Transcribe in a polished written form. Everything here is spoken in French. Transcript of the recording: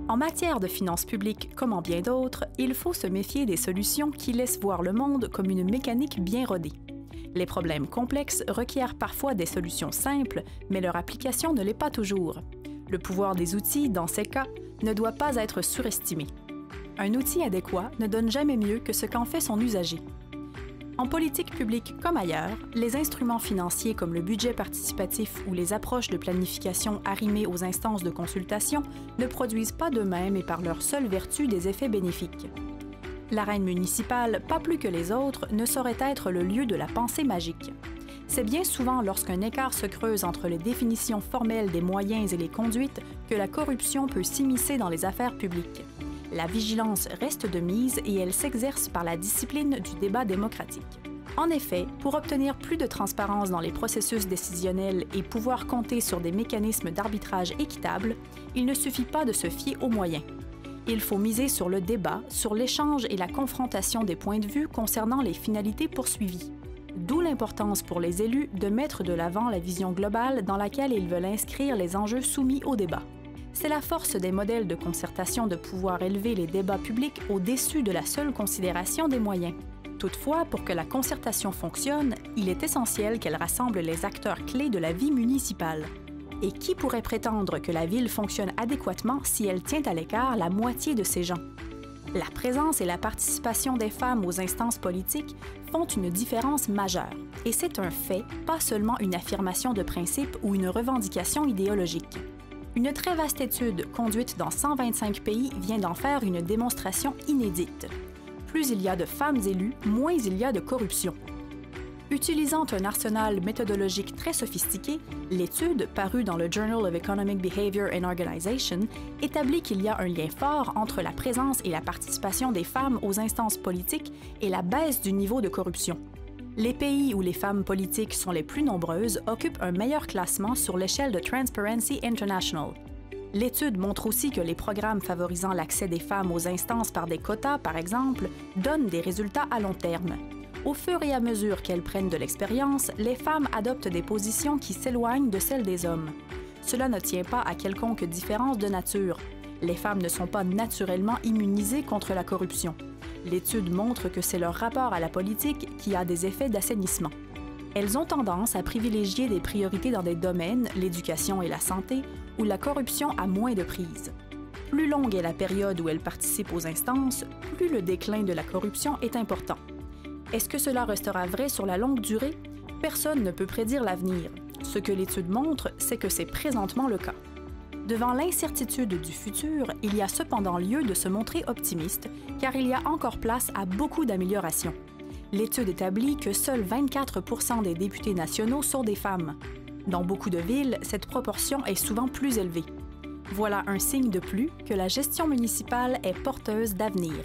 En matière de finances publiques, comme en bien d'autres, il faut se méfier des solutions qui laissent voir le monde comme une mécanique bien rodée. Les problèmes complexes requièrent parfois des solutions simples, mais leur application ne l'est pas toujours. Le pouvoir des outils, dans ces cas, ne doit pas être surestimé. Un outil adéquat ne donne jamais mieux que ce qu'en fait son usager. En politique publique comme ailleurs, les instruments financiers comme le budget participatif ou les approches de planification arrimées aux instances de consultation ne produisent pas d'eux-mêmes et par leur seule vertu des effets bénéfiques. L'arène municipale, pas plus que les autres, ne saurait être le lieu de la pensée magique. C'est bien souvent lorsqu'un écart se creuse entre les définitions formelles des moyens et les conduites que la corruption peut s'immiscer dans les affaires publiques. La vigilance reste de mise et elle s'exerce par la discipline du débat démocratique. En effet, pour obtenir plus de transparence dans les processus décisionnels et pouvoir compter sur des mécanismes d'arbitrage équitables, il ne suffit pas de se fier aux moyens. Il faut miser sur le débat, sur l'échange et la confrontation des points de vue concernant les finalités poursuivies. D'où l'importance pour les élus de mettre de l'avant la vision globale dans laquelle ils veulent inscrire les enjeux soumis au débat. C'est la force des modèles de concertation de pouvoir élever les débats publics au-dessus de la seule considération des moyens. Toutefois, pour que la concertation fonctionne, il est essentiel qu'elle rassemble les acteurs clés de la vie municipale. Et qui pourrait prétendre que la ville fonctionne adéquatement si elle tient à l'écart la moitié de ses gens? La présence et la participation des femmes aux instances politiques font une différence majeure. Et c'est un fait, pas seulement une affirmation de principe ou une revendication idéologique. Une très vaste étude conduite dans 125 pays vient d'en faire une démonstration inédite. Plus il y a de femmes élues, moins il y a de corruption. Utilisant un arsenal méthodologique très sophistiqué, l'étude, parue dans le Journal of Economic Behavior and Organization, établit qu'il y a un lien fort entre la présence et la participation des femmes aux instances politiques et la baisse du niveau de corruption. Les pays où les femmes politiques sont les plus nombreuses occupent un meilleur classement sur l'échelle de Transparency International. L'étude montre aussi que les programmes favorisant l'accès des femmes aux instances par des quotas, par exemple, donnent des résultats à long terme. Au fur et à mesure qu'elles prennent de l'expérience, les femmes adoptent des positions qui s'éloignent de celles des hommes. Cela ne tient pas à quelconque différence de nature. Les femmes ne sont pas naturellement immunisées contre la corruption. L'étude montre que c'est leur rapport à la politique qui a des effets d'assainissement. Elles ont tendance à privilégier des priorités dans des domaines, l'éducation et la santé, où la corruption a moins de prise. Plus longue est la période où elles participent aux instances, plus le déclin de la corruption est important. Est-ce que cela restera vrai sur la longue durée? Personne ne peut prédire l'avenir. Ce que l'étude montre, c'est que c'est présentement le cas. Devant l'incertitude du futur, il y a cependant lieu de se montrer optimiste, car il y a encore place à beaucoup d'améliorations. L'étude établit que seuls 24 % des députés nationaux sont des femmes. Dans beaucoup de villes, cette proportion est souvent plus élevée. Voilà un signe de plus que la gestion municipale est porteuse d'avenir.